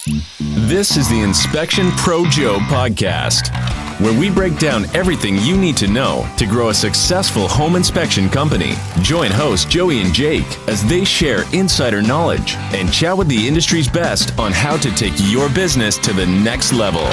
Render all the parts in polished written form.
This is the Inspection Pro Joe podcast, where we break down everything you need to know to grow a successful home inspection company. Join hosts Joey and Jake as they share insider knowledge and chat with the industry's best on how to take your business to the next level.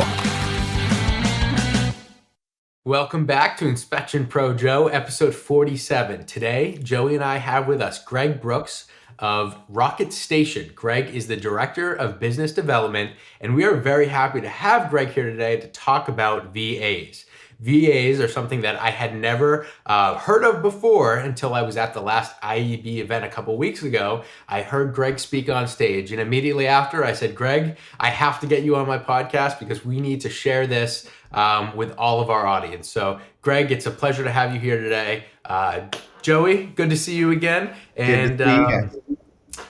Welcome back to Inspection Pro Joe, episode 47. Today, Joey and I have with us Greg Brooks of Rocket Station. Greg is the Director of Business Development, and we are very happy to have Greg here today to talk about VAs. VAs are something that I had never heard of before until I was at the last IEB event a couple weeks ago. I heard Greg speak on stage, and immediately after I said, Greg, I have to get you on my podcast because we need to share this with all of our audience. So Greg, it's a pleasure to have you here today. Joey, good to see you again. And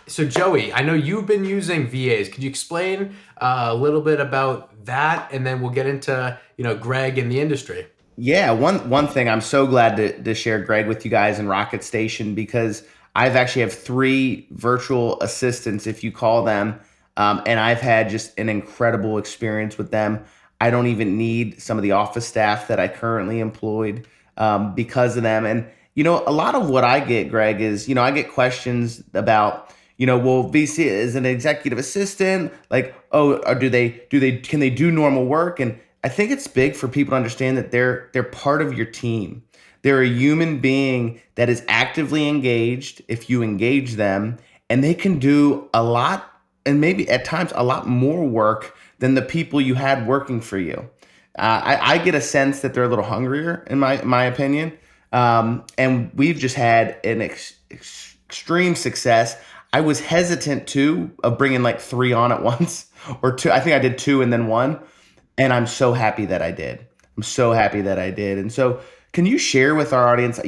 so Joey, I know you've been using VAs. Could you explain a little bit about that, and then we'll get into Greg and the industry? Yeah, one thing, I'm so glad to share Greg with you guys in Rocket Station, because I've actually have 3 virtual assistants, if you call them, and I've had just an incredible experience with them. I don't even need some of the office staff that I currently employed because of them. And a lot of what I get, Greg, is I get questions about well, VC is an executive assistant, like, or can they do normal work? And I think it's big for people to understand that they're part of your team. They're a human being that is actively engaged if you engage them, and they can do a lot, and maybe at times a lot more work than the people you had working for you. I get a sense that they're a little hungrier, in my opinion, and we've just had an extreme success. I was hesitant too of bringing like 3 on at once, or 2. I think I did 2 and then 1, and I'm so happy that I did. I'm so happy that I did. And so, can you share with our audience,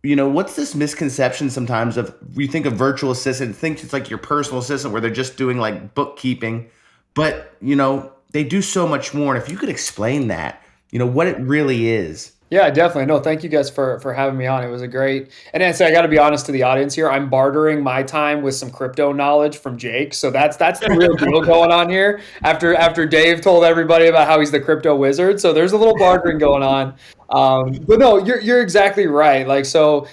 what's this misconception sometimes of, you think of virtual assistant, think it's like your personal assistant where they're just doing like bookkeeping, but they do so much more. And if you could explain that, what it really is. Yeah, definitely. No, thank you guys for having me on. It was a great, and I got to be honest to the audience here. I'm bartering my time with some crypto knowledge from Jake. So that's the real deal going on here. After Dave told everybody about how he's the crypto wizard. So there's a little bartering going on. But no, you're exactly right. Like, so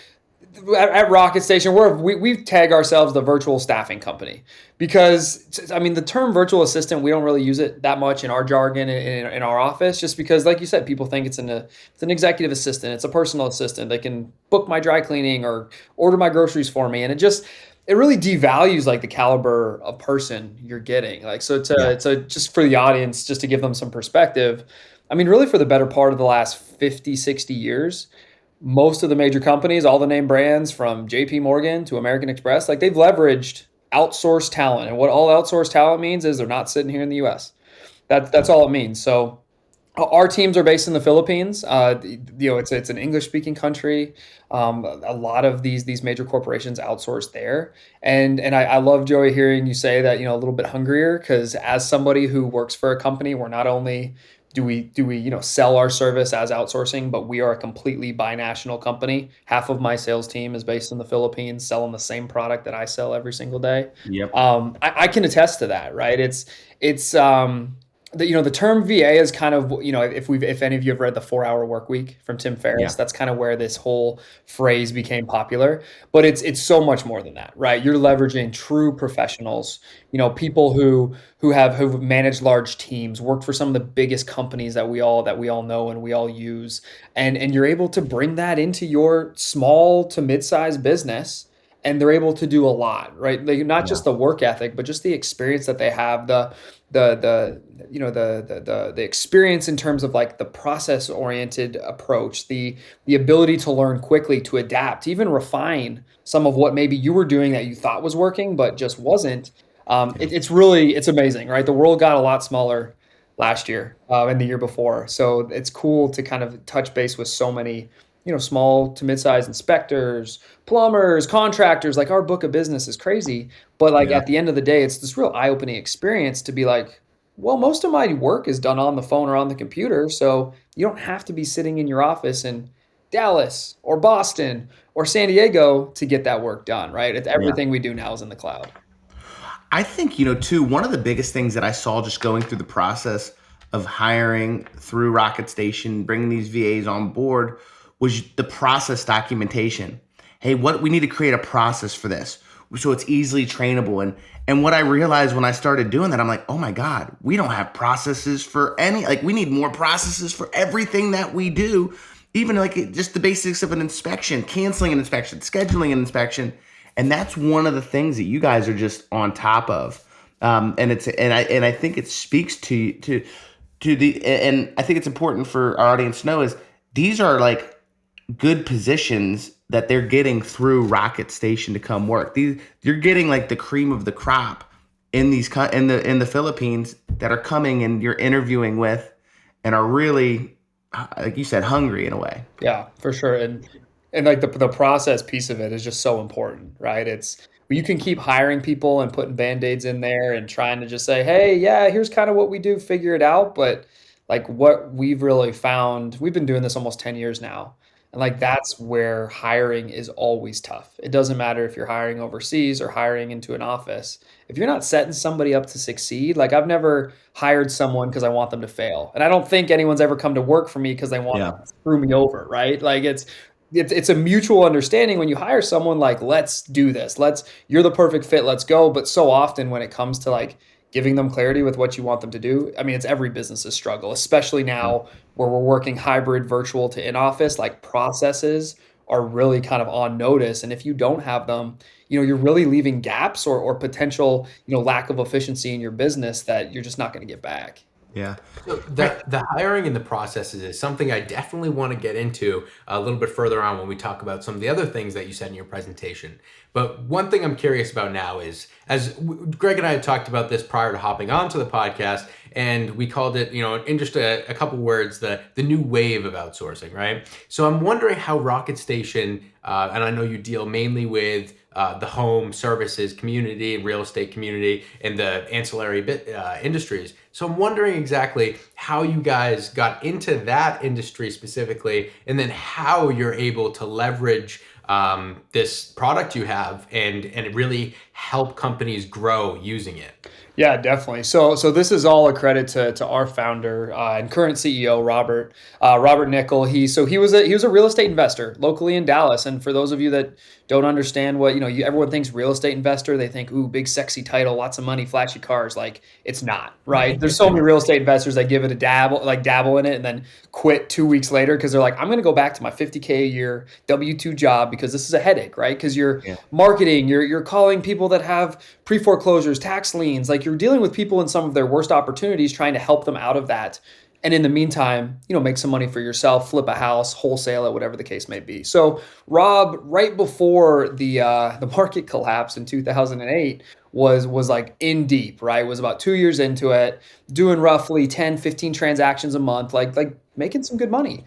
at Rocket Station, we tag ourselves the virtual staffing company, because the term virtual assistant, we don't really use it that much in our jargon in our office, just because, like you said, people think it's an executive assistant, it's a personal assistant. They can book my dry cleaning or order my groceries for me, and it really devalues like the caliber of person you're getting. Like, so just for the audience, just to give them some perspective, really for the better part of the last 50, 60 years, most of the major companies, all the name brands from JP Morgan to American Express, like, they've leveraged outsourced talent. And what all outsourced talent means is they're not sitting here in the US. That's all it means. So our teams are based in the Philippines. It's an English speaking country. A lot of these major corporations outsource there. And I love, Joey, hearing you say that, a little bit hungrier, because as somebody who works for a company, we're not only do we sell our service as outsourcing, but we are a completely binational company. Half of my sales team is based in the Philippines, selling the same product that I sell every single day. Yep. I can attest to that, right? The term VA is kind of, if any of you have read The 4-Hour Workweek from Tim Ferriss, that's kind of where this whole phrase became popular. But it's so much more than that, right? You're leveraging true professionals, people who've managed large teams, worked for some of the biggest companies that we all know and we all use, and you're able to bring that into your small to mid-sized business. And they're able to do a lot, right? Like, not just the work ethic, but just the experience that they have, the experience in terms of like the process oriented approach, the ability to learn quickly, to adapt, to even refine some of what maybe you were doing that you thought was working but just wasn't. It's amazing, right? The world got a lot smaller last year and the year before, so it's cool to kind of touch base with so many small to mid-sized inspectors, plumbers, contractors. Like, our book of business is crazy, but at the end of the day, it's this real eye-opening experience to be like, well, most of my work is done on the phone or on the computer, so you don't have to be sitting in your office in Dallas or Boston or San Diego to get that work done, right? Everything we do now is in the cloud. I think, too, one of the biggest things that I saw just going through the process of hiring through Rocket Station, bringing these VAs on board, was the process documentation. Hey, we need to create a process for this so it's easily trainable. And what I realized when I started doing that, I'm like, oh my God, we don't have processes for we need more processes for everything that we do. Even just the basics of an inspection, canceling an inspection, scheduling an inspection. And that's one of the things that you guys are just on top of. And I think it speaks to the, and I think it's important for our audience to know is these are like good positions that they're getting through Rocket Station to come work. You're getting like the cream of the crop in the Philippines that are coming and you're interviewing with and are really, like you said, hungry in a way. Yeah, for sure. And like the process piece of it is just so important, right? It's you can keep hiring people and putting band-aids in there and trying to just say, hey, yeah, here's kind of what we do, figure it out. But like what we've really found, we've been doing this almost 10 years now. And like that's where hiring is always tough. It doesn't matter if you're hiring overseas or hiring into an office. If you're not setting somebody up to succeed, like I've never hired someone because I want them to fail. And I don't think anyone's ever come to work for me because they want to screw me over, right? Like it's a mutual understanding when you hire someone like, let's do this. You're the perfect fit. Let's go. But so often when it comes to like giving them clarity with what you want them to do, I mean, it's every business's struggle, especially now where we're working hybrid virtual to in office, like processes are really kind of on notice. And if you don't have them, you're really leaving gaps or potential, lack of efficiency in your business that you're just not going to get back. Yeah. So the hiring and the processes is something I definitely want to get into a little bit further on when we talk about some of the other things that you said in your presentation. But one thing I'm curious about now is, Greg and I had talked about this prior to hopping onto the podcast, and we called it, in just a couple words, the new wave of outsourcing, right? So I'm wondering how Rocket Station, and I know you deal mainly with the home services community and real estate community and the ancillary industries. So I'm wondering exactly how you guys got into that industry specifically, and then how you're able to leverage this product you have and really help companies grow using it. Yeah, definitely. So this is all a credit to our founder and current CEO, Robert Nickel. He was a real estate investor locally in Dallas. And for those of you that don't understand what, everyone thinks real estate investor, they think, ooh, big sexy title, lots of money, flashy cars. Like it's not, right? There's so many real estate investors that give it a dabble in it and then quit 2 weeks later because they're like, I'm going to go back to my $50K a year W-2 job because this is a headache, right? Because you're marketing, you're calling people that have pre-foreclosures, tax liens, like you're dealing with people in some of their worst opportunities, trying to help them out of that. And in the meantime, make some money for yourself, flip a house, wholesale it, whatever the case may be. So Rob, right before the market collapsed in 2008, was like in deep, right? Was about 2 years into it, doing roughly 10, 15 transactions a month, like making some good money.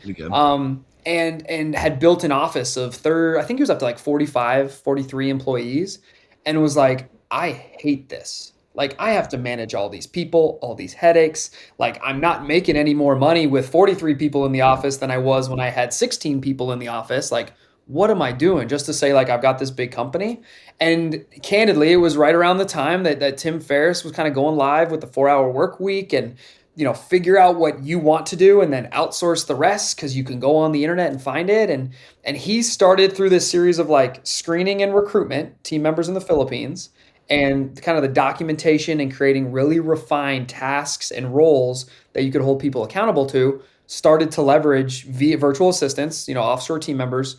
And had built an office of I think he was up to like 45, 43 employees, and was like, I hate this. Like I have to manage all these people, all these headaches. Like I'm not making any more money with 43 people in the office than I was when I had 16 people in the office. Like, what am I doing just to say like I've got this big company? And candidly, it was right around the time that Tim Ferriss was kind of going live with the 4-hour work week and, figure out what you want to do and then outsource the rest because you can go on the internet and find it. And he started through this series of like screening and recruitment team members in the Philippines, and kind of the documentation and creating really refined tasks and roles that you could hold people accountable to, started to leverage via virtual assistants, offshore team members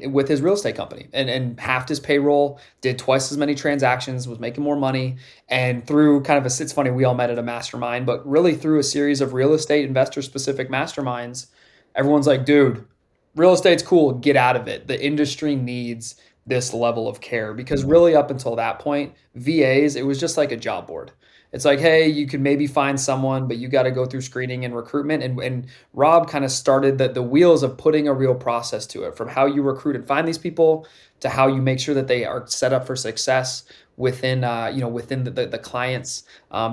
with his real estate company, and halved his payroll, did twice as many transactions, was making more money. And through kind of it's funny, we all met at a mastermind, but really through a series of real estate investor specific masterminds, everyone's like, dude, real estate's cool, get out of it. The industry needs this level of care, because really up until that point, VAs, it was just like a job board. It's like, hey, you could maybe find someone, but you got to go through screening and recruitment. And Rob kind of started the wheels of putting a real process to it, from how you recruit and find these people to how you make sure that they are set up for success within within the client's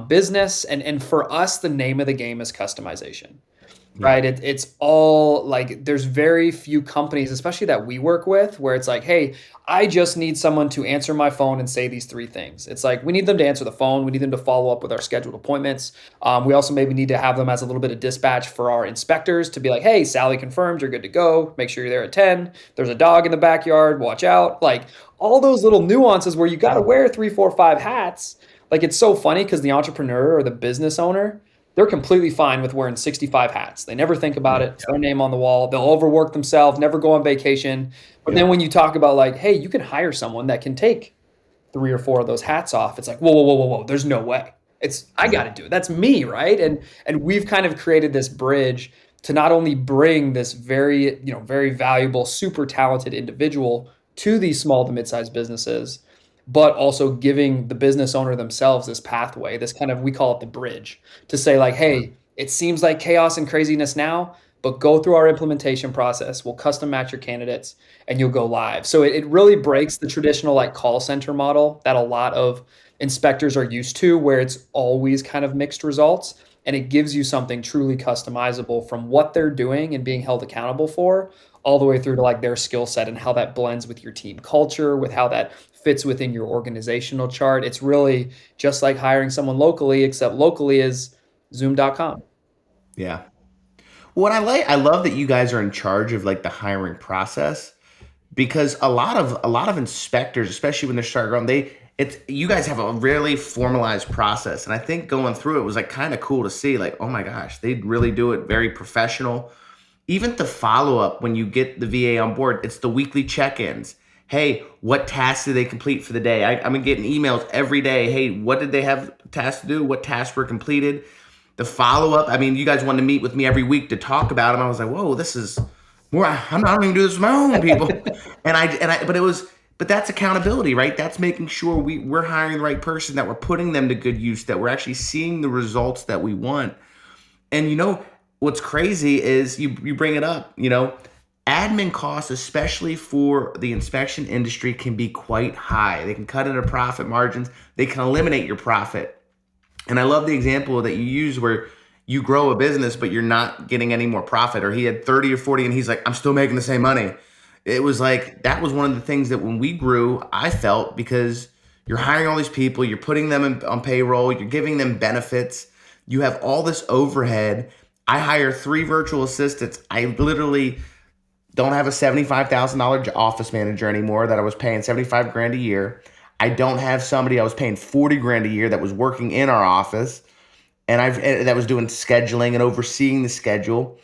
business. And for us, the name of the game is customization. right? It's all like there's very few companies, especially that we work with, where it's like, hey, I just need someone to answer my phone and say these three things. It's like we need them to answer the phone. We need them to follow up with our scheduled appointments. We also maybe need to have them as a little bit of dispatch for our inspectors to be like, hey, Sally confirmed you're good to go. Make sure you're there at 10. There's a dog in the backyard. Watch out. Like all those little nuances where you got to wear 3, 4, 5 hats. Like it's so funny because the entrepreneur or the business owner, they're completely fine with wearing 65 hats. They never think about it. It's their name on the wall. They'll overwork themselves, never go on vacation. But then when you talk about like, hey, you can hire someone that can take 3 or 4 of those hats off. It's like, whoa. There's no way. I got to do it. That's me, right? And we've kind of created this bridge to not only bring this very, very valuable, super talented individual to these small to mid-sized businesses, but also giving the business owner themselves this pathway, this kind of, we call it the bridge, to say like, hey, it seems like chaos and craziness now, but go through our implementation process. We'll custom match your candidates and you'll go live. So it really breaks the traditional like call center model that a lot of inspectors are used to, where it's always kind of mixed results. And it gives you something truly customizable from what they're doing and being held accountable for, all the way through to like their skill set and how that blends with your team culture, with how that fits within your organizational chart. It's really just like hiring someone locally, except locally is Zoom.com. Yeah. What I love that you guys are in charge of like the hiring process, because a lot of inspectors, especially when they're starting around, you guys have a really formalized process. And I think going through it was like kind of cool to see like, oh my gosh, they really do it very professional. Even the follow-up when you get the VA on board, it's the weekly check-ins. Hey, what tasks did they complete for the day? I'm getting emails every day. Hey, what did they have tasks to do? What tasks were completed? The follow-up, I mean, you guys wanted to meet with me every week to talk about them. I was like, whoa, this is more, I don't even do this with my own people. But that's accountability, right? That's making sure we're hiring the right person, that we're putting them to good use, that we're actually seeing the results that we want. And what's crazy is you bring it up, admin costs, especially for the inspection industry, can be quite high. They can cut into profit margins. They can eliminate your profit. And I love the example that you use where you grow a business, but you're not getting any more profit. Or he had 30 or 40 and he's like, I'm still making the same money. It was like, that was one of the things that when we grew, I felt, because you're hiring all these people, you're putting them on payroll, you're giving them benefits, you have all this overhead. I hire 3 virtual assistants. I literally don't have a $75,000 office manager anymore that I was paying $75,000 a year. I don't have somebody I was paying $40,000 a year that was working in our office and that was doing scheduling and overseeing the schedule.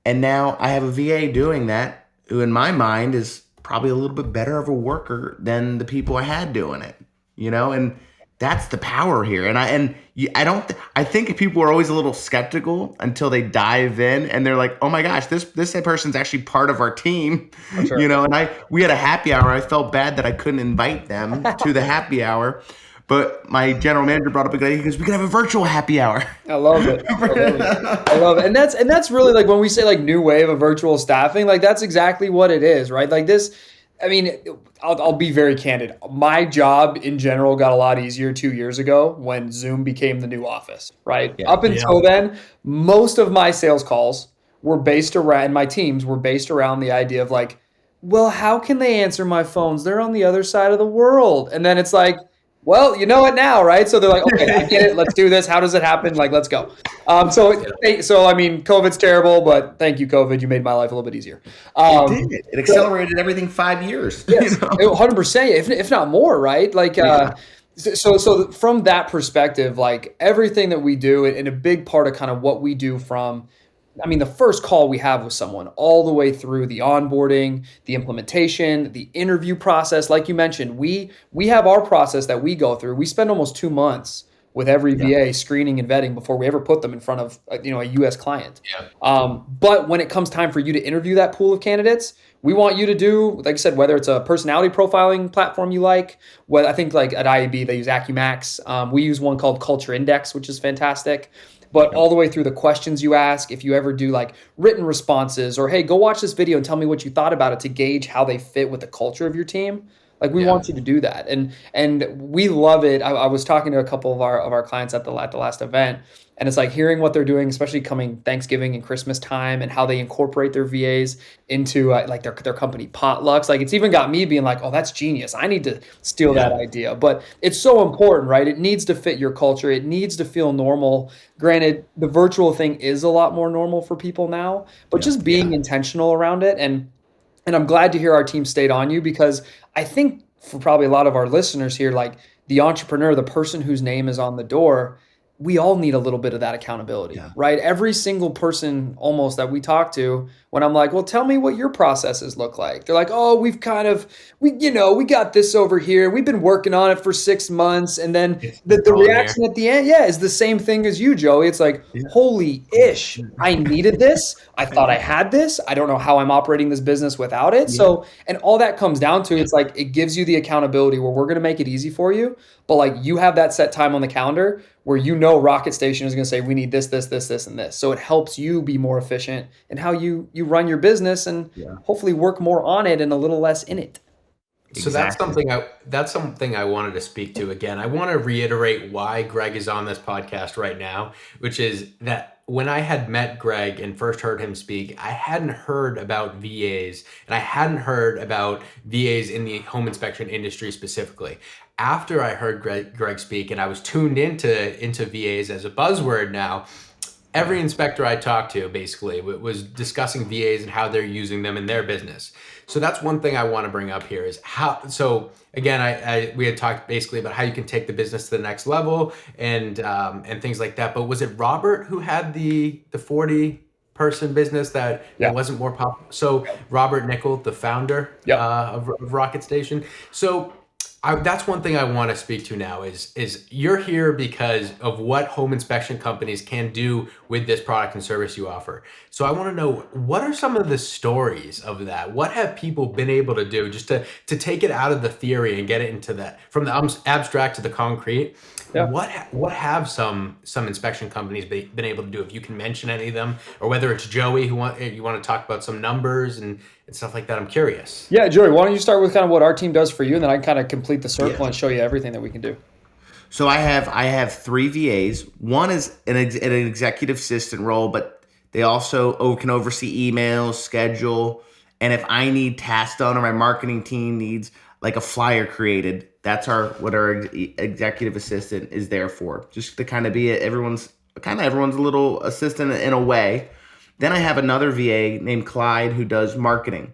And now I have a VA doing that, who in my mind is probably a little bit better of a worker than the people I had doing it, and that's the power here. And I think people are always a little skeptical until they dive in and they're like, oh my gosh, this person's actually part of our team, sure. And we had a happy hour. I felt bad that I couldn't invite them to the happy hour, but my general manager brought up a good idea. He goes, we can have a virtual happy hour. I love it. I love it. And that's really like when we say like new wave of virtual staffing, like that's exactly what it is, right? Like this, I mean, I'll be very candid. My job in general got a lot easier 2 years ago when Zoom became the new office, right? Yeah, Up until then, most of my sales calls were based around, my teams were based around the idea of like, well, how can they answer my phones? They're on the other side of the world. And then it's like, well, you know it now, right? So they're like, okay, I get it. Let's do this. How does it happen? Like, let's go. So I mean, COVID's terrible, but thank you, COVID. You made my life a little bit easier. It did. It accelerated everything 5 years. Yes, 100%, if not more, right? Like, so from that perspective, like everything that we do, and a big part of kind of what we do from, I mean, the first call we have with someone all the way through the onboarding, the implementation, the interview process. Like you mentioned, we have our process that we go through. We spend almost 2 months with every VA screening and vetting before we ever put them in front of a U.S. client. Yeah. But when it comes time for you to interview that pool of candidates, we want you to do, like I said, whether it's a personality profiling platform you like, what I think like at IAB, they use AccuMax. We use one called Culture Index, which is fantastic. But all the way through the questions you ask, if you ever do like written responses or, hey, go watch this video and tell me what you thought about it to gauge how they fit with the culture of your team. Like we want you to do that. And we love it. I was talking to a couple of our clients at the last event, and it's like hearing what they're doing, especially coming Thanksgiving and Christmas time, and how they incorporate their VAs into like their company potlucks. Like it's even got me being like, oh, that's genius. I need to steal that idea. But it's so important, right? It needs to fit your culture. It needs to feel normal. Granted, the virtual thing is a lot more normal for people now, but just being intentional around it. And I'm glad to hear our team stayed on you, because I think for probably a lot of our listeners here, like the entrepreneur, the person whose name is on the door, we all need a little bit of that accountability, right? Every single person almost that we talk to, when I'm like, well, tell me what your processes look like. They're like, oh, we got this over here. We've been working on it for 6 months. And then the reaction at the end, is the same thing as you, Joey. It's like, holy ish, I needed this. I thought I had this. I don't know how I'm operating this business without it. So, and all that comes down to, it's like, it gives you the accountability where we're going to make it easy for you. But like you have that set time on the calendar where Rocket Station is going to say, we need this, this, this, this, and this. So it helps you be more efficient in how you run your business and hopefully work more on it and a little less in it. So that's something I wanted to speak to. Again, I want to reiterate why Greg is on this podcast right now, which is that when I had met Greg and first heard him speak, I hadn't heard about VAs, and I hadn't heard about VAs in the home inspection industry specifically. After I heard Greg speak, and I was tuned into VAs as a buzzword now, every inspector I talked to basically was discussing VAs and how they're using them in their business. So that's one thing I want to bring up here is how. So again, we had talked basically about how you can take the business to the next level and things like that. But was it Robert who had the 40-person business that wasn't more popular? So Robert Nickel, the founder of Rocket Station. So that's one thing I want to speak to now is you're here because of what home inspection companies can do with this product and service you offer. So I want to know, what are some of the stories of that? What have people been able to do just to take it out of the theory and get it into that, from the abstract to the concrete? Yeah. What have some inspection companies been able to do? If you can mention any of them, or whether it's Joey you want to talk about some numbers and stuff like that, I'm curious. Yeah, Joey, why don't you start with kind of what our team does for you, and then I can kind of complete the circle and show you everything that we can do. So I have 3 VAs. One is an executive assistant role, but they also can oversee emails, schedule, and if I need tasks done or my marketing team needs like a flyer created, that's what our executive assistant is there for, just to kind of be everyone's little assistant in a way. Then I have another VA named Clyde who does marketing.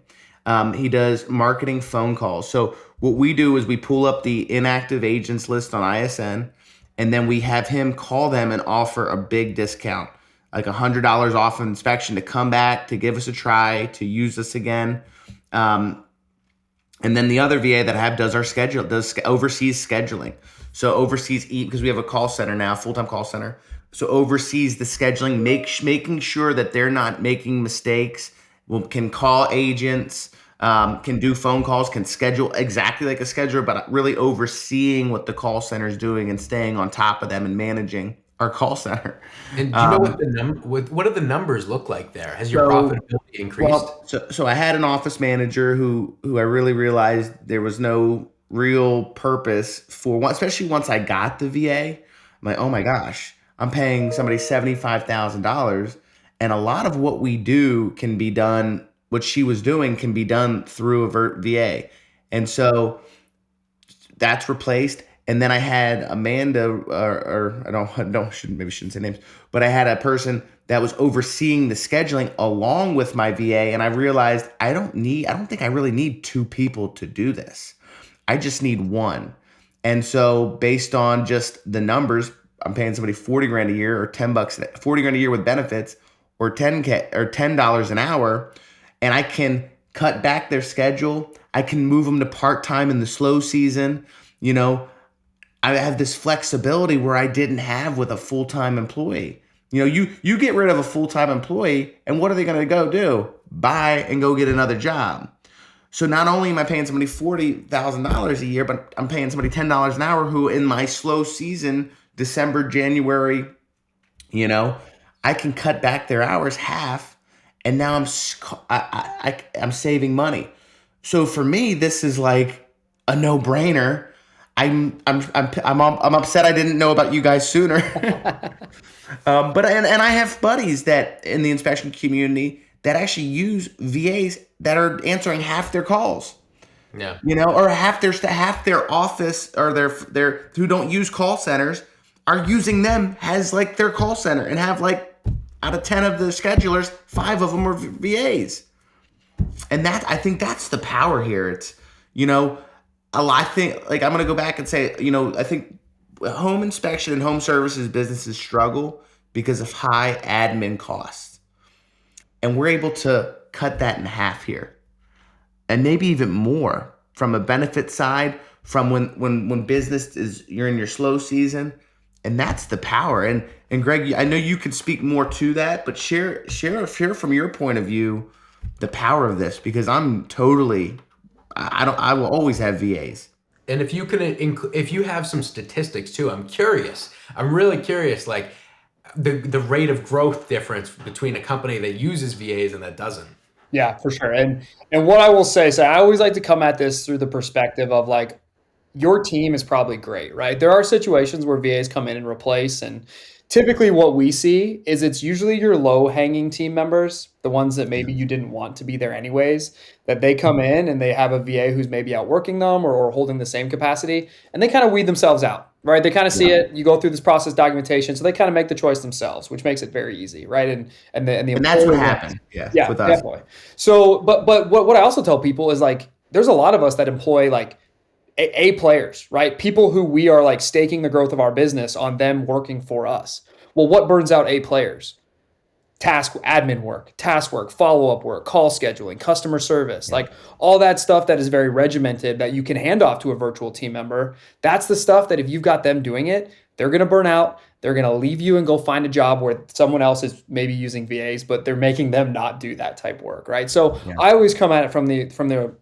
He does marketing phone calls. So what we do is we pull up the inactive agents list on ISN, and then we have him call them and offer a big discount, like $100 off an inspection, to come back, to give us a try, to use us again. And then the other VA that I have does our schedule, oversees scheduling. So oversees, because we have a call center now, full-time call center. So oversees the scheduling, making sure that they're not making mistakes, can call agents, can do phone calls, can schedule exactly like a scheduler, but really overseeing what the call center is doing and staying on top of them and managing our call center. And do you know what do the numbers look like there? Has your profitability increased? Well, so I had an office manager who I really realized there was no real purpose for, especially once I got the VA. I'm like, oh my gosh, I'm paying somebody $75,000, and a lot of what we do can be done, what she was doing can be done through a VA. And so that's replaced. And then I had Amanda, shouldn't say names, but I had a person that was overseeing the scheduling along with my VA. And I realized I don't think I really need 2 people to do this. I just need 1. And so based on just the numbers, I'm paying somebody $40,000 a year, or $40,000 a year with benefits, or $10 an hour, and I can cut back their schedule. I can move them to part-time in the slow season. I have this flexibility where I didn't have with a full-time employee. You get rid of a full-time employee, and what are they going to go do? Buy and go get another job. So not only am I paying somebody $40,000 a year, but I'm paying somebody $10 an hour who, in my slow season, December, January, I can cut back their hours half, and now I'm saving money. So for me, this is like a no-brainer. I'm upset I didn't know about you guys sooner. But I have buddies that in the inspection community that actually use VAs that are answering half their calls. Yeah. Or half their office or their who don't use call centers are using them as like their call center and have like out of 10 of the schedulers, 5 of them are VAs. And I think that's the power here. It's, I think like I'm going to go back and say, I think home inspection and home services businesses struggle because of high admin costs. And we're able to cut that in half here. And maybe even more from a benefit side, from when business you're in your slow season. And that's the power. And Greg, I know you can speak more to that, but share from your point of view the power of this, because I will always have VAs. And if you have some statistics too, I'm really curious, like the rate of growth difference between a company that uses VAs and that doesn't. Yeah, for sure. And what I will say, so I always like to come at this through the perspective of like, your team is probably great, right? There are situations where VAs come in and replace, and typically what we see is it's usually your low-hanging team members, the ones that maybe you didn't want to be there anyways, that they come in and they have a VA who's maybe outworking them or holding the same capacity, and they kind of weed themselves out, right? They kind of see it, you go through this process documentation, so they kind of make the choice themselves, which makes it very easy, right? And that's what happened. Yeah, with us. Definitely. So, but what I also tell people is like, there's a lot of us that employ like A players, right? People who we are like staking the growth of our business on them working for us. Well, what burns out A players? Admin work, task work, follow-up work, call scheduling, customer service, like all that stuff that is very regimented that you can hand off to a virtual team member. That's the stuff that if you've got them doing it, they're going to burn out. They're going to leave you and go find a job where someone else is maybe using VAs, but they're making them not do that type of work, right? So I always come at it from the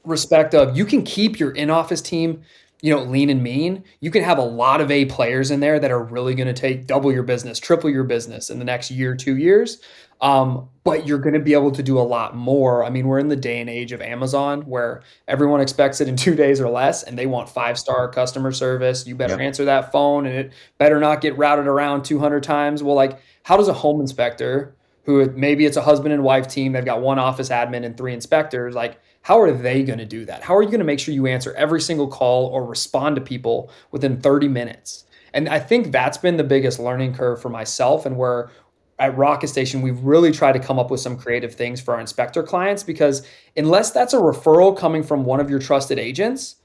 respect of, you can keep your in-office team, lean and mean. You can have a lot of A players in there that are really going to take double your business, triple your business in the next year, 2 years. But you're going to be able to do a lot more. I mean, we're in the day and age of Amazon where everyone expects it in 2 days or less, and they want 5-star customer service. You better answer that phone, and it better not get routed around 200 times. Well, like, how does a home inspector, who maybe it's a husband and wife team, they've got 1 office admin and 3 inspectors, like, how are they going to do that? How are you going to make sure you answer every single call or respond to people within 30 minutes? And I think that's been the biggest learning curve for myself, and where at Rocket Station, we've really tried to come up with some creative things for our inspector clients, because unless that's a referral coming from one of your trusted agents,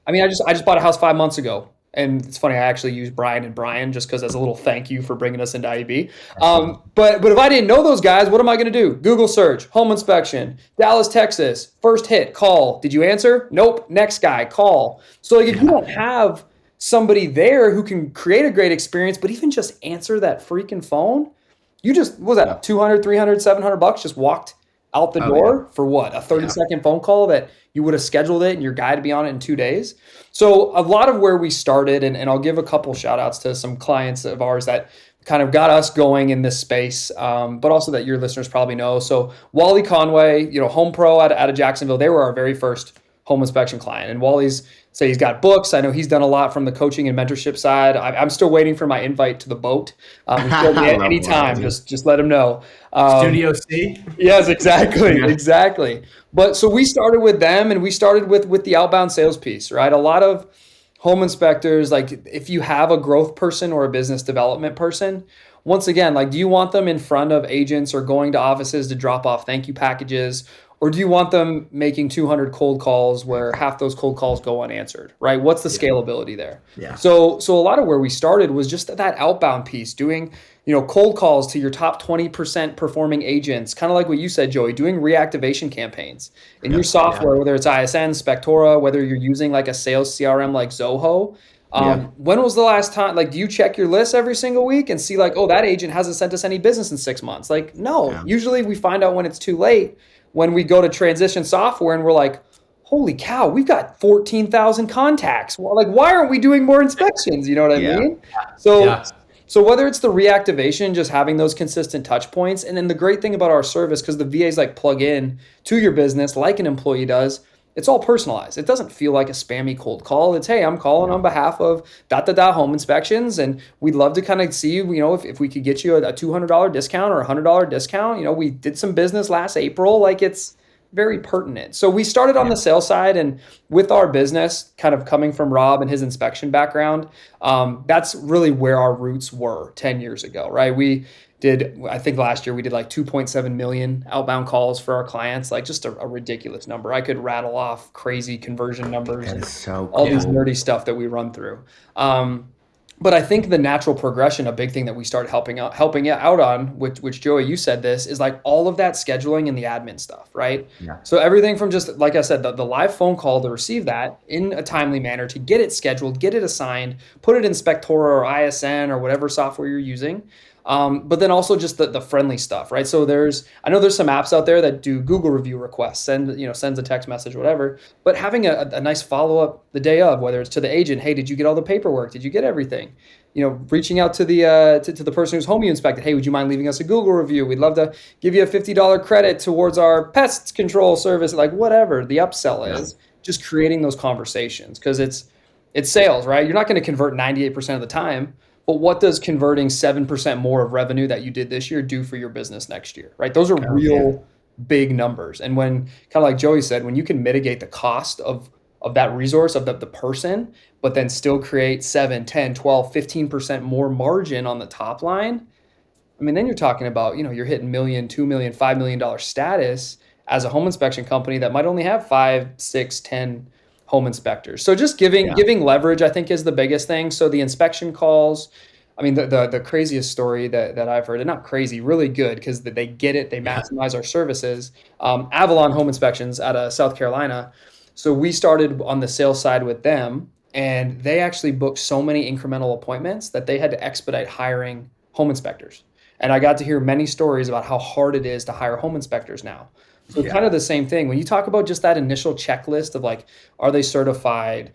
I mean, I just bought a house 5 months ago. And it's funny, I actually used Brian and Brian just because as a little thank you for bringing us into IEB. But if I didn't know those guys, what am I going to do? Google search, home inspection, Dallas, Texas, first hit, call. Did you answer? Nope. Next guy, call. So like, if you don't have somebody there who can create a great experience, but even just answer that freaking phone, you just, what was that, 200, 300, 700 bucks just walked out the door for what? A 30-second phone call that you would have scheduled it and your guy to be on it in 2 days. So a lot of where we started, and I'll give a couple shout outs to some clients of ours that kind of got us going in this space, but also that your listeners probably know. So Wally Conway, Home Pro out of Jacksonville, they were our very first home inspection client. And Wally's he's got books. I know he's done a lot from the coaching and mentorship side. I'm still waiting for my invite to the boat. Anytime, just let him know. Studio C? Yes, exactly. Exactly. But so we started with them, and we started with the outbound sales piece, right? A lot of home inspectors, like if you have a growth person or a business development person, once again, like, do you want them in front of agents or going to offices to drop off thank you packages? Or do you want them making 200 cold calls where half those cold calls go unanswered, right? What's the scalability there? Yeah. So a lot of where we started was just that outbound piece, doing, cold calls to your top 20% performing agents, kind of like what you said, Joey, doing reactivation campaigns in your software, whether it's ISN, Spectora, whether you're using like a sales CRM like Zoho. When was the last time, like, do you check your list every single week and see like, oh, that agent hasn't sent us any business in 6 months? Like, no, usually we find out when it's too late, when we go to transition software and we're like, holy cow, we've got 14,000 contacts. Well, like, why aren't we doing more inspections? You know what I mean? So whether it's the reactivation, just having those consistent touch points, and then the great thing about our service, because the VAs like plug in to your business like an employee does, it's all personalized. It doesn't feel like a spammy cold call. It's, hey, I'm calling on behalf of home inspections, and we'd love to kind of see, if we could get you a $200 discount or a $100 discount. We did some business last April. Like, it's very pertinent. So we started on the sales side, and with our business kind of coming from Rob and his inspection background, that's really where our roots were 10 years ago, right? I think last year we did like 2.7 million outbound calls for our clients, like just a ridiculous number. I could rattle off crazy conversion numbers and so all these nerdy stuff that we run through. But I think the natural progression, a big thing that we started helping out on, which Joey, you said this, is like all of that scheduling and the admin stuff, right? Yeah. So everything from just, like I said, the live phone call to receive that in a timely manner, to get it scheduled, get it assigned, put it in Spectora or ISN or whatever software you're using. But then also just the friendly stuff, right? So I know there's some apps out there that do Google review requests, sends a text message, whatever. But having a nice follow-up the day of, whether it's to the agent, hey, did you get all the paperwork? Did you get everything? Reaching out to the to the person who's home you inspected, hey, would you mind leaving us a Google review? We'd love to give you a $50 credit towards our pest control service, like whatever the upsell is. Just creating those conversations, because it's sales, right? You're not going to convert 98% of the time. But what does converting 7% more of revenue that you did this year do for your business next year, right? Those are real big numbers. And when, kind of like Joey said, when you can mitigate the cost of that resource, of the person, but then still create 7, 10, 12, 15% more margin on the top line, I mean, then you're talking about, you're hitting $1 million, $2 million, $5 million status as a home inspection company that might only have 5, 6, 10 home inspectors. So just giving leverage, I think, is the biggest thing. So the inspection calls, I mean, the craziest story that I've heard, and not crazy, really good, because they get it, they maximize our services. Avalon Home Inspections out of South Carolina. So we started on the sales side with them, and they actually booked so many incremental appointments that they had to expedite hiring home inspectors. And I got to hear many stories about how hard it is to hire home inspectors now. So kind of the same thing. When you talk about just that initial checklist of like, are they certified?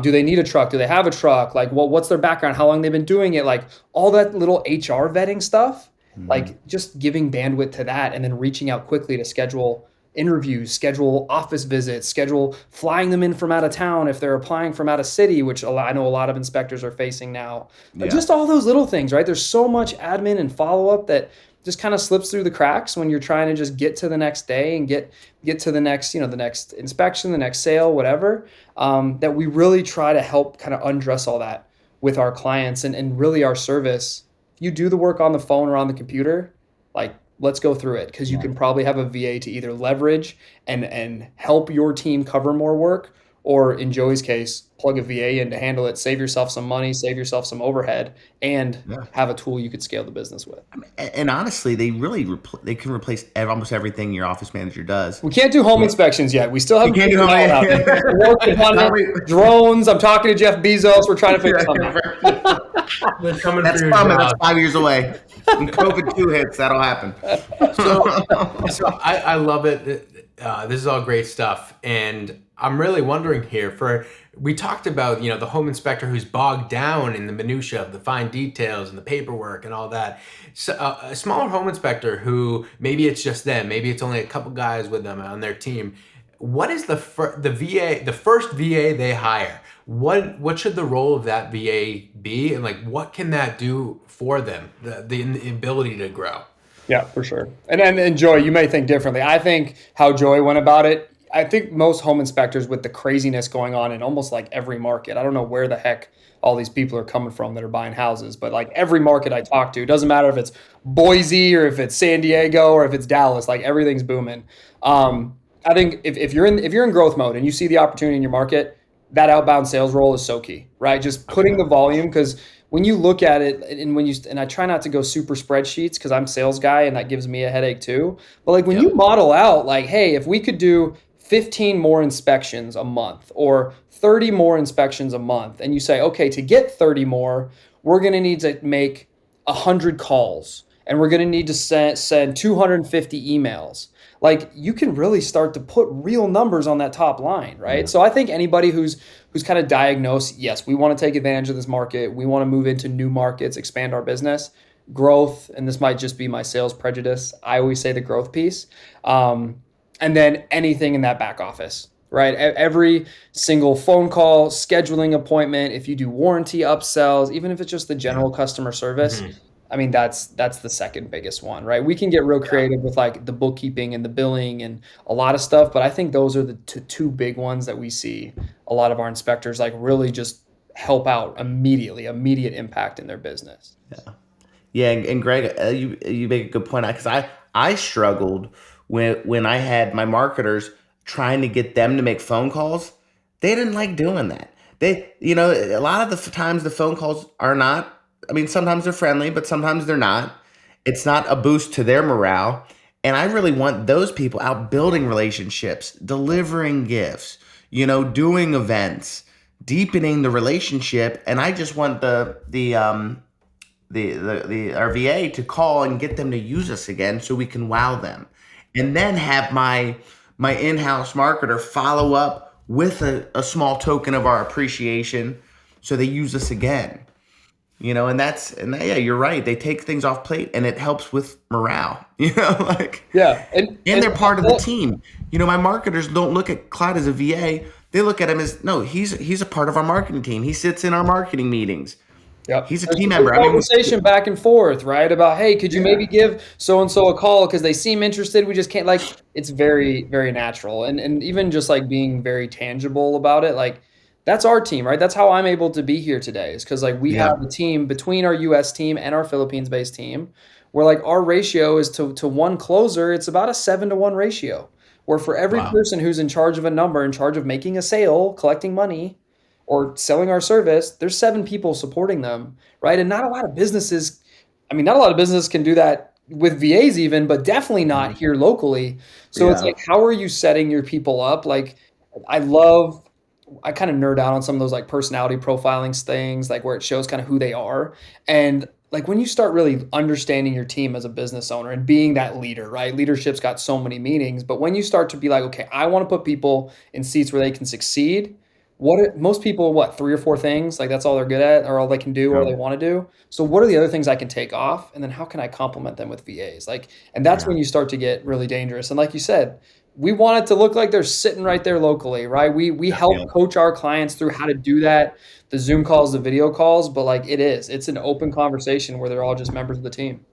Do they need a truck? Do they have a truck? Like, what's their background? How long they've been doing it? Like all that little HR vetting stuff, like just giving bandwidth to that, and then reaching out quickly to schedule interviews, schedule office visits, schedule flying them in from out of town if they're applying from out of city, which I know a lot of inspectors are facing now. Just all those little things, right? There's so much admin and follow-up that just kind of slips through the cracks when you're trying to just get to the next day and get to the next, the next inspection, the next sale, whatever, that we really try to help kind of undress all that with our clients, and really our service. You do the work on the phone or on the computer, like, let's go through it, because you can probably have a VA to either leverage and help your team cover more work, or in Joey's case, plug a VA in to handle it, save yourself some money, save yourself some overhead, and have a tool you could scale the business with. And honestly, they really they can replace almost everything your office manager does. We can't do home inspections yet. We still haven't. Can't do drones. I'm talking to Jeff Bezos. We're trying to figure something out. That's coming. That's 5 years away. When COVID 2 hits, that'll happen. So I love it. This is all great stuff, and I'm really wondering here. We talked about the home inspector who's bogged down in the minutia of the fine details and the paperwork and all that. So a smaller home inspector who maybe it's just them, maybe it's only a couple guys with them on their team. What is the first VA they hire? What should the role of that VA be, and like what can that do for them? The ability to grow. Yeah, for sure. And Joey, you may think differently. I think how Joey went about it, I think most home inspectors, with the craziness going on in almost like every market, I don't know where the heck all these people are coming from that are buying houses, but like every market I talk to, it doesn't matter if it's Boise or if it's San Diego or if it's Dallas, like everything's booming. I think if you're in growth mode and you see the opportunity in your market, that outbound sales role is so key, right? Just putting the volume, because when you look at it, and I try not to go super spreadsheets because I'm a sales guy and that gives me a headache too. But like when you model out like, hey, if we could do 15 more inspections a month or 30 more inspections a month, and you say, okay, to get 30 more, we're going to need to make 100 calls, and we're going to need to send 250 emails. Like, you can really start to put real numbers on that top line, right? Yeah. So I think anybody who's kind of diagnosed, yes, we want to take advantage of this market, we want to move into new markets, expand our business, growth, and this might just be my sales prejudice, I always say the growth piece, and then anything in that back office, right? Every single phone call, scheduling appointment, if you do warranty upsells, even if it's just the general customer service, I mean, that's the second biggest one, right? We can get real creative with like the bookkeeping and the billing and a lot of stuff, but I think those are the two big ones that we see a lot of our inspectors like really just help out immediate impact in their business. Yeah, and Greg, you make a good point because I struggled when I had my marketers trying to get them to make phone calls. They didn't like doing that. A lot of the times the phone calls are not. I mean, sometimes they're friendly, but sometimes they're not. It's not a boost to their morale. And I really want those people out building relationships, delivering gifts, doing events, deepening the relationship. And I just want our VA to call and get them to use us again so we can wow them. And then have my in-house marketer follow up with a small token of our appreciation so they use us again. You're right. They take things off plate and it helps with morale, and they're part of the team. My marketers don't look at Clyde as a VA. They look at him as, no, he's a part of our marketing team. He sits in our marketing meetings. Yep. He's a team member. Conversation back and forth, right? About, hey, could you maybe give so-and-so a call because they seem interested. We just can't, it's very, very natural. And even just like being very tangible about it, like that's our team, right? That's how I'm able to be here today is because like we have a team between our US team and our Philippines-based team where like our ratio is to one closer. It's about a 7-to-1 ratio where for every person who's in charge of a number, in charge of making a sale, collecting money, or selling our service, there's 7 people supporting them, right? And not a lot of businesses can do that with VAs even, but definitely not here locally. So it's like, how are you setting your people up? Like, I kind of nerd out on some of those like personality profiling things, like where it shows kind of who they are. And like when you start really understanding your team as a business owner and being that leader, right? Leadership's got so many meanings, but when you start to be like, okay, I want to put people in seats where they can succeed. Most people, 3 or 4 things, like that's all they're good at or all they can do or they want to do. So what are the other things I can take off? And then how can I complement them with VAs? And that's when you start to get really dangerous. And like you said, we want it to look like they're sitting right there locally, right? We help coach our clients through how to do that, the Zoom calls, the video calls, but it's an open conversation where they're all just members of the team.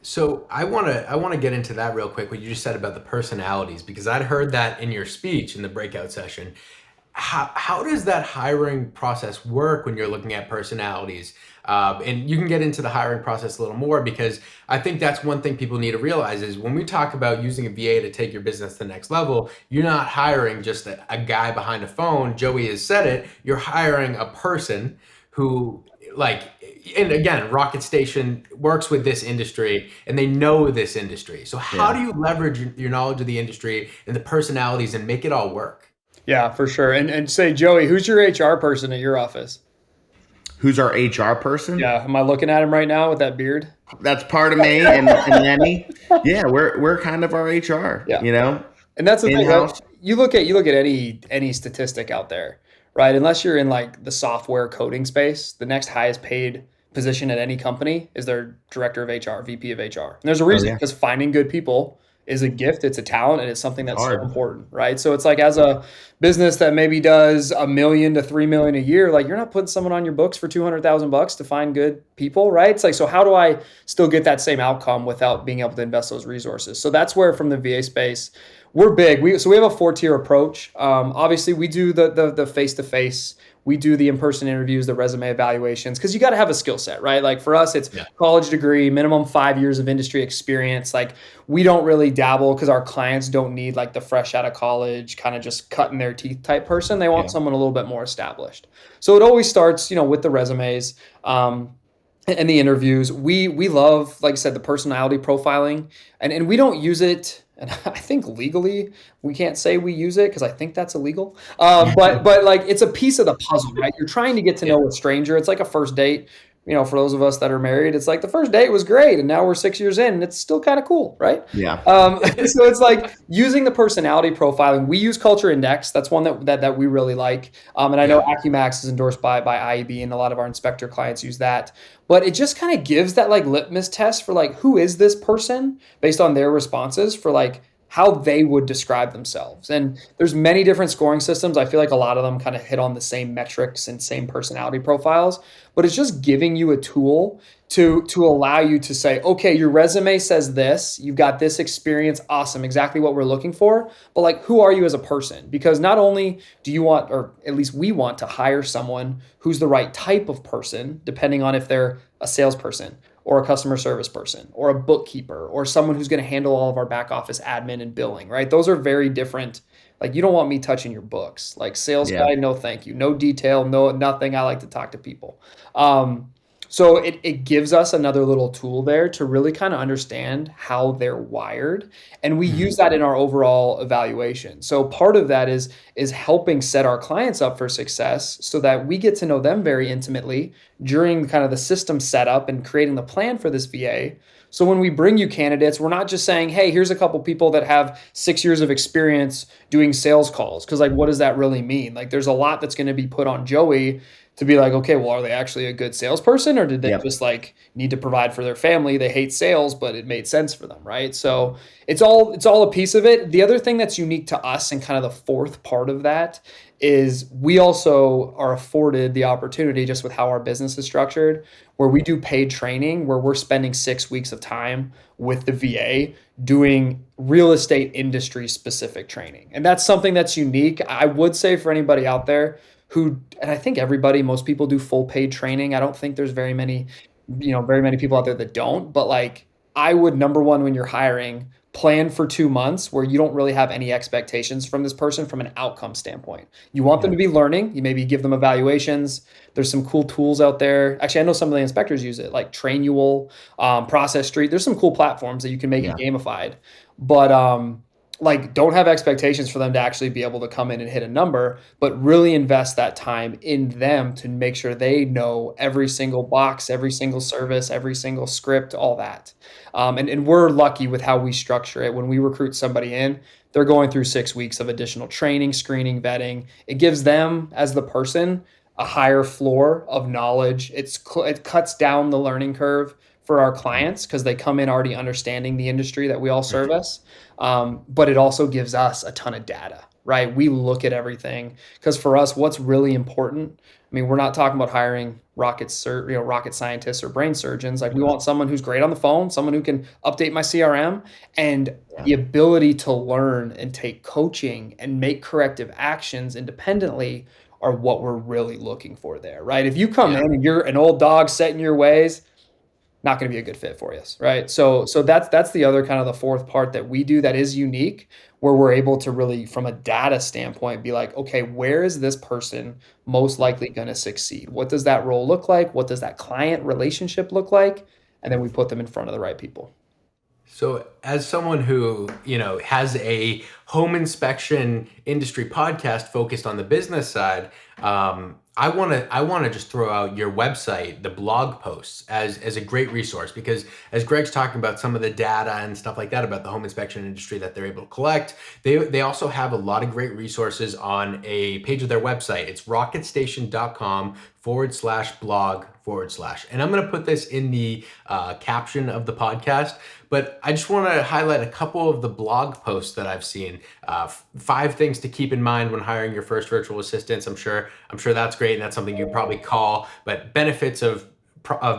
So I want to get into that real quick, what you just said about the personalities, because I'd heard that in your speech in the breakout session. How does that hiring process work when you're looking at personalities? And you can get into the hiring process a little more because I think that's one thing people need to realize is when we talk about using a VA to take your business to the next level, you're not hiring just a guy behind a phone. Joey has said it. You're hiring a person who and again, Rocket Station works with this industry and they know this industry. So how do you leverage your knowledge of the industry and the personalities and make it all work? Yeah, for sure. And say, Joey, who's your HR person at your office? Who's our HR person? Yeah. Am I looking at him right now with that beard? That's part of me and Lenny. Yeah, we're kind of our HR, And that's the thing, right? You look at any statistic out there, right? Unless you're in like the software coding space, the next highest paid position at any company is their director of HR, VP of HR. And there's a reason, because finding good people is a gift, it's a talent, and it's something that's so important, right? So it's like as a business that maybe does $1 million to $3 million a year, like you're not putting someone on your books for $200,000 to find good people, right? It's like, so how do I still get that same outcome without being able to invest those resources? So that's where from the VA space, we're big. We have a 4-tier approach. Obviously, we do the face-to-face. We do the in-person interviews, the resume evaluations, because you got to have a skill set, right? Like for us, it's college degree, minimum 5 years of industry experience. Like we don't really dabble because our clients don't need like the fresh out of college, kind of just cutting their teeth type person. They want someone a little bit more established. So it always starts, with the resumes and the interviews. We love, like I said, the personality profiling, and we don't use it. And I think legally we can't say we use it because I think that's illegal. But like it's a piece of the puzzle, right? You're trying to get to know a stranger. It's like a first date. For those of us that are married, it's like the first date was great, and now we're 6 years in, and it's still kind of cool, right? Yeah. So it's like using the personality profiling. We use Culture Index. That's one that we really like. And I know AccuMax is endorsed by IEB, and a lot of our inspector clients use that. But it just kind of gives that like litmus test for like who is this person based on their responses for like how they would describe themselves. And there's many different scoring systems. I feel like a lot of them kind of hit on the same metrics and same personality profiles, but it's just giving you a tool to allow you to say, okay, your resume says this, you've got this experience, awesome, exactly what we're looking for. But like, who are you as a person? Because not only do you want, or at least we want to hire someone who's the right type of person, depending on if they're a salesperson or a customer service person or a bookkeeper or someone who's going to handle all of our back office admin and billing, right? Those are very different. Like, you don't want me touching your books. Like, sales guy, no thank you. No detail, no nothing. I like to talk to people. So it gives us another little tool there to really kind of understand how they're wired. And we use that in our overall evaluation. So part of that is helping set our clients up for success so that we get to know them very intimately during kind of the system setup and creating the plan for this VA. So when we bring you candidates, we're not just saying, hey, here's a couple people that have 6 years of experience doing sales calls. Because like, what does that really mean? Like, there's a lot that's going to be put on Joey to be like, okay, well, are they actually a good salesperson, or did they just like need to provide for their family? They hate sales, but it made sense for them, right? So it's all a piece of it. The other thing that's unique to us and kind of the fourth part of that is we also are afforded the opportunity, just with how our business is structured, where we do paid training, where we're spending 6 weeks of time with the VA doing real estate industry specific training. And that's something that's unique. I would say for anybody out there who, and I think most people do full paid training. I don't think there's very many people out there that don't, but like, I would, number one, when you're hiring, plan for 2 months where you don't really have any expectations from this person from an outcome standpoint. You want them to be learning. You maybe give them evaluations. There's some cool tools out there. Actually, I know some of the inspectors use it, like Trainual, Process Street. There's some cool platforms that you can make it gamified, but like, don't have expectations for them to actually be able to come in and hit a number, but really invest that time in them to make sure they know every single box, every single service, every single script, all that. And we're lucky with how we structure it. When we recruit somebody in, they're going through 6 weeks of additional training, screening, vetting. It gives them, as the person, a higher floor of knowledge. It cuts down the learning curve for our clients because they come in already understanding the industry that we all service. But it also gives us a ton of data, right? We look at everything because for us, what's really important, I mean, we're not talking about hiring rocket scientists or brain surgeons. Like, we want someone who's great on the phone, someone who can update my CRM, and the ability to learn and take coaching and make corrective actions independently are what we're really looking for there, right? If you come in and you're an old dog set in your ways, not going to be a good fit for you, right? So that's the other kind of the fourth part that we do that is unique, where we're able to really, from a data standpoint, be like, okay, where is this person most likely going to succeed? What does that role look like? What does that client relationship look like? And then we put them in front of the right people. So as someone who, has a home inspection industry podcast focused on the business side, I want to just throw out your website, the blog posts, as a great resource, because as Greg's talking about some of the data and stuff like that about the home inspection industry that they're able to collect, they also have a lot of great resources on a page of their website. It's rocketstation.com/blog/. And I'm going to put this in the caption of the podcast, but I just want to highlight a couple of the blog posts that I've seen. 5 things to keep in mind when hiring your first virtual assistants. I'm sure that's great, and that's something you probably call, but benefits of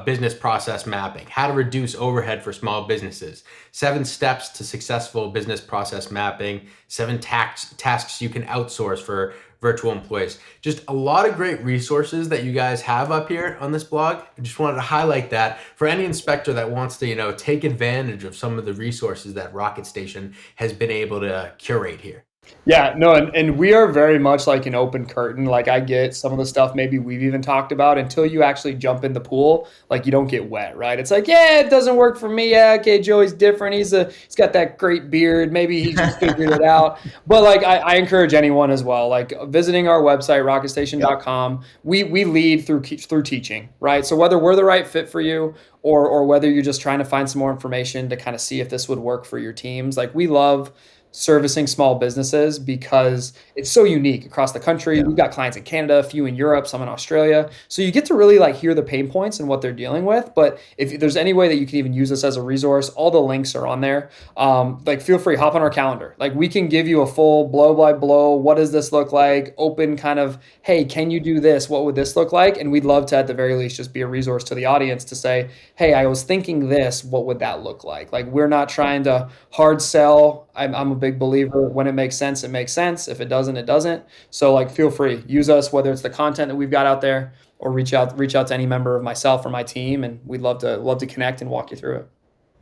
business process mapping, how to reduce overhead for small businesses, 7 steps to successful business process mapping, 7 tasks you can outsource for virtual employees. Just a lot of great resources that you guys have up here on this blog. I just wanted to highlight that for any inspector that wants to, take advantage of some of the resources that Rocket Station has been able to curate here. Yeah, no, and we are very much like an open curtain. Like, I get some of the stuff maybe we've even talked about until you actually jump in the pool, like, you don't get wet, right? It's like, yeah, it doesn't work for me. Yeah, okay, Joey's different. He's got that great beard. Maybe he just figured it out. But like, I encourage anyone as well, like visiting our website, rocketstation.com. We lead through teaching, right? So whether we're the right fit for you or whether you're just trying to find some more information to kind of see if this would work for your teams, like, we love servicing small businesses because it's so unique across the country. Yeah. We've got clients in Canada, a few in Europe, some in Australia. So you get to really like hear the pain points and what they're dealing with. But if there's any way that you can even use this as a resource, all the links are on there. Like feel free, hop on our calendar. Like we can give you a full blow by blow. What does this look like? Open kind of, hey, can you do this? What would this look like? And we'd love to, at the very least, just be a resource to the audience to say, hey, I was thinking this, what would that look like? Like we're not trying to hard sell. I'm a big believer when it makes sense, it makes sense. If it doesn't, it doesn't. So like feel free, use us, whether it's the content that we've got out there or reach out to any member of myself or my team. And we'd love to connect and walk you through it.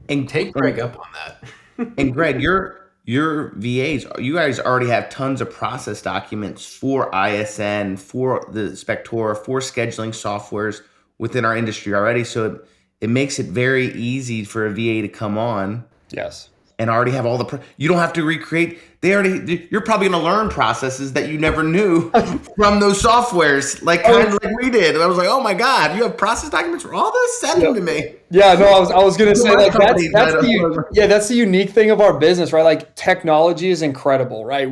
And take Greg up on that. And Greg, your VAs, you guys already have tons of process documents for ISN, for the Spectora, for scheduling softwares within our industry already. So it makes it very easy for a VA to come on. Yes. And already have all you don't have to recreate. You're probably going to learn processes that you never knew from those softwares, like kind of like we did. And I was like, oh my God, you have process documents for all this? Send them to me. Yeah, no, I was going to say like that's the unique thing of our business, right? Like technology is incredible, right?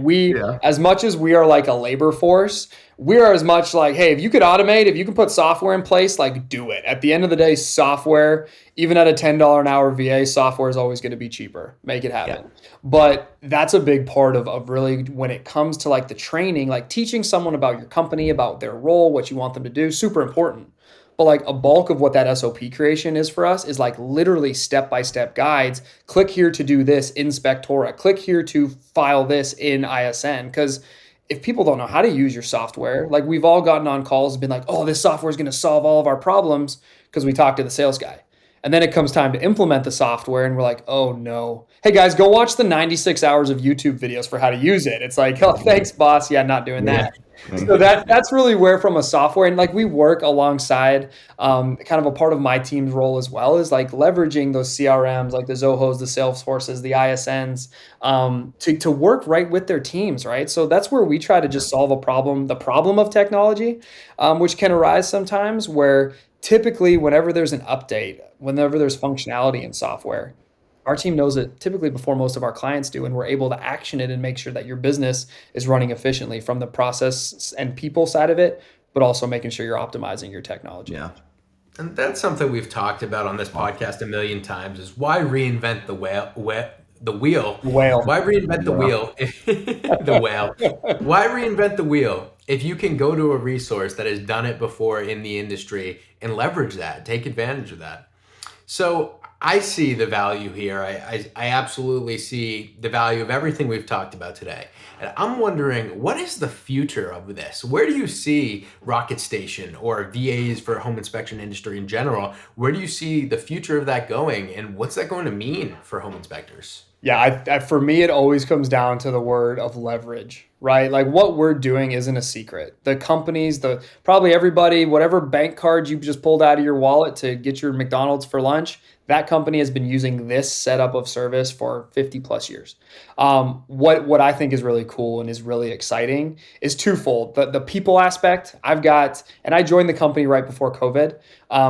As much as we are like a labor force, we are as much like, hey, if you could automate, if you can put software in place, like do it. At the end of the day, software, even at a $10 an hour VA, software is always going to be cheaper. Make it happen. Yeah. But that's a big part of really when it comes to like the training, like teaching someone about your company, about their role, what you want them to do, super important. But like a bulk of what that SOP creation is for us is like literally step-by-step guides. Click here to do this in Spectora. Click here to file this in ISN. Because if people don't know how to use your software, like we've all gotten on calls and been like, oh, this software is going to solve all of our problems because we talked to the sales guy. And then it comes time to implement the software and we're like, oh no. Hey guys, go watch the 96 hours of YouTube videos for how to use it. It's like, oh, thanks boss. Yeah, not doing that. So that's really where from a software, and like we work alongside kind of a part of my team's role as well is like leveraging those CRMs, like the Zohos, the Salesforces, the ISNs, to work right with their teams, right? So that's where we try to just solve the problem of technology, which can arise sometimes where typically whenever there's an update, whenever there's functionality in software, our team knows it typically before most of our clients do, and we're able to action it and make sure that your business is running efficiently from the process and people side of it, but also making sure you're optimizing your technology. Yeah. And that's something we've talked about on this podcast a million times is why reinvent the wheel? Why reinvent the wheel? The whale. Why reinvent the wheel if you can go to a resource that has done it before in the industry and leverage that, take advantage of that? So I see the value here. I absolutely see the value of everything we've talked about today. And I'm wondering, what is the future of this? Where do you see Rocket Station or VAs for home inspection industry in general? Where do you see the future of that going? And what's that going to mean for home inspectors? Yeah, for me, it always comes down to the word of leverage, right? Like what we're doing isn't a secret. The companies, probably everybody, whatever bank card you just pulled out of your wallet to get your McDonald's for lunch, that company has been using this setup of service for 50 plus years. What I think is really cool and is really exciting is twofold. The people aspect, and I joined the company right before COVID.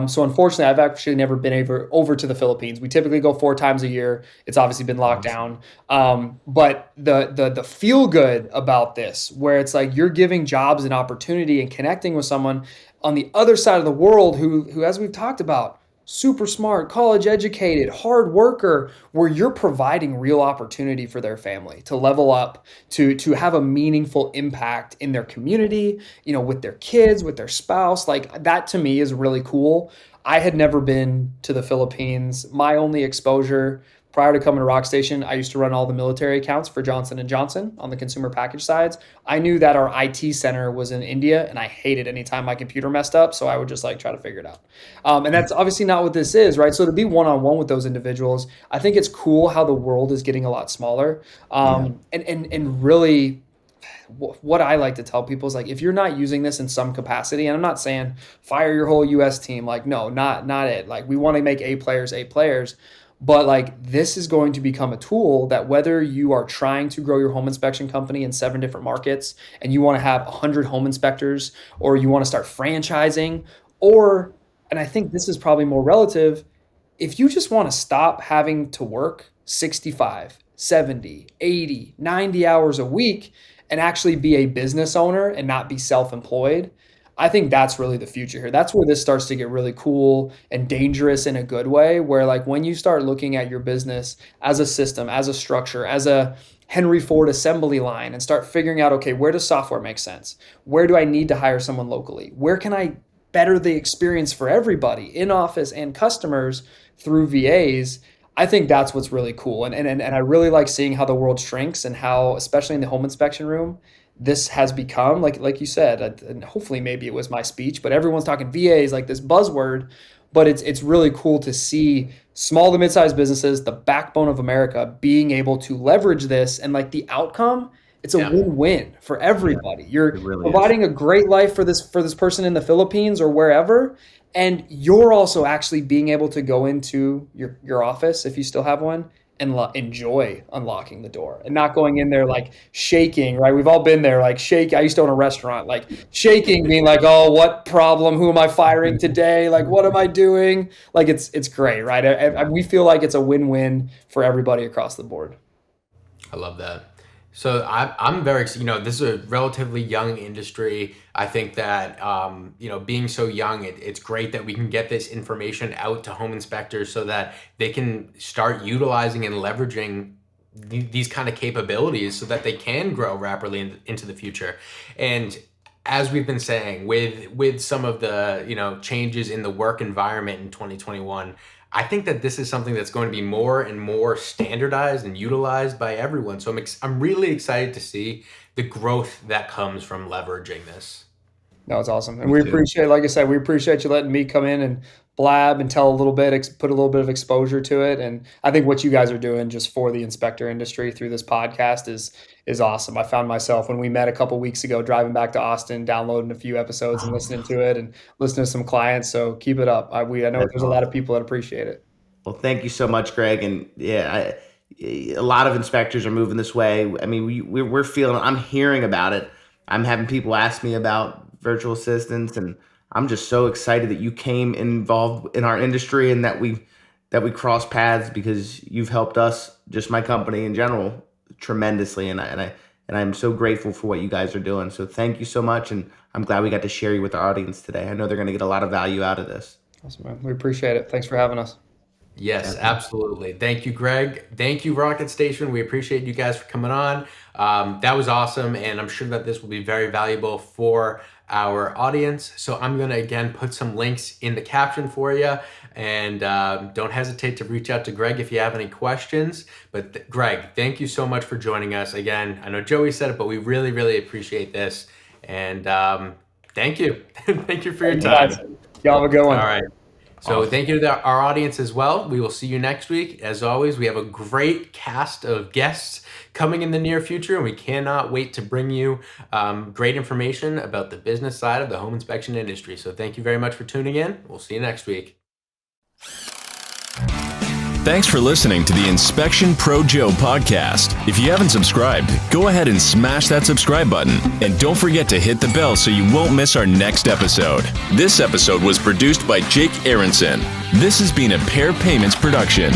So unfortunately, I've actually never been over to the Philippines. We typically go 4 times a year. It's obviously been locked down. But the feel good about this, where it's like you're giving jobs an opportunity and connecting with someone on the other side of the world who as we've talked about, super smart, college educated, hard worker, where you're providing real opportunity for their family to level up, to have a meaningful impact in their community, with their kids, with their spouse. Like that to me is really cool. I had never been to the Philippines. My only exposure prior to coming to Rock Station, I used to run all the military accounts for Johnson & Johnson on the consumer package sides. I knew that our IT center was in India, and I hated any time my computer messed up, so I would just try to figure it out. And that's obviously not what this is, right? So to be one-on-one with those individuals, I think it's cool how the world is getting a lot smaller. And really, what I like to tell people is if you're not using this in some capacity, and I'm not saying fire your whole US team, no, not it. We want to make A players. But this is going to become a tool that whether you are trying to grow your home inspection company in 7 different markets and you want to have 100 home inspectors, or you want to start franchising, and I think this is probably more relative, if you just want to stop having to work 65, 70, 80, 90 hours a week and actually be a business owner and not be self-employed. I think that's really the future here. That's where this starts to get really cool and dangerous in a good way, where like when you start looking at your business as a system, as a structure, as a Henry Ford assembly line and start figuring out, okay, where does software make sense? Where do I need to hire someone locally? Where can I better the experience for everybody in office and customers through VAs? I think that's what's really cool. And I really like seeing how the world shrinks and how, especially in the home inspection room, this has become, like you said, and hopefully maybe it was my speech, but everyone's talking VAs like this buzzword, but it's really cool to see small to mid-sized businesses, the backbone of America, being able to leverage this, and like the outcome, it's a win-win for everybody. You're really providing a great life for this person in the Philippines or wherever, and you're also actually being able to go into your office, if you still have one, and enjoy unlocking the door and not going in there like shaking, right? We've all been there, like shake. I used to own a restaurant, like shaking, being like, oh, what problem? Who am I firing today? Like, what am I doing? Like, it's great, right? We feel like it's a win-win for everybody across the board. I love that. So I'm very, this is a relatively young industry. I think that, being so young, it's great that we can get this information out to home inspectors so that they can start utilizing and leveraging these kind of capabilities so that they can grow rapidly into the future. And as we've been saying, with some of the, changes in the work environment in 2021, I think that this is something that's going to be more and more standardized and utilized by everyone. So I'm really excited to see the growth that comes from leveraging this. No, it's awesome. And we appreciate, like I said, we appreciate you letting me come in and blab and tell a little bit, put a little bit of exposure to it. And I think what you guys are doing just for the inspector industry through this podcast is awesome. I found myself when we met a couple weeks ago, driving back to Austin, downloading a few episodes and listening to it and listening to some clients. So keep it up. I know there's a lot of people that appreciate it. Well, thank you so much, Greg. And a lot of inspectors are moving this way. I mean, we're feeling, I'm hearing about it. I'm having people ask me about virtual assistants, and I'm just so excited that you came involved in our industry and that we crossed paths, because you've helped us, just my company in general, tremendously. And I'm so grateful for what you guys are doing. So thank you so much. And I'm glad we got to share you with our audience today. I know they're going to get a lot of value out of this. Awesome, man. We appreciate it. Thanks for having us. Yes, absolutely. Thank you, Greg. Thank you, Rocket Station. We appreciate you guys for coming on. That was awesome. And I'm sure that this will be very valuable for our audience. So I'm going to, again, put some links in the caption for you. And don't hesitate to reach out to Greg if you have any questions. But Greg, thank you so much for joining us. Again, I know Joey said it, but we really, really appreciate this. And thank you. Thank you for your time. Y'all have a good one. All right. So thank you to our audience as well. We will see you next week. As always, we have a great cast of guests coming in the near future, and we cannot wait to bring you great information about the business side of the home inspection industry. So thank you very much for tuning in. We'll see you next week. Thanks for listening to the Inspection Pro Joe podcast. If you haven't subscribed, go ahead and smash that subscribe button. And don't forget to hit the bell so you won't miss our next episode. This episode was produced by Jake Aronson. This has been a Pair Payments production.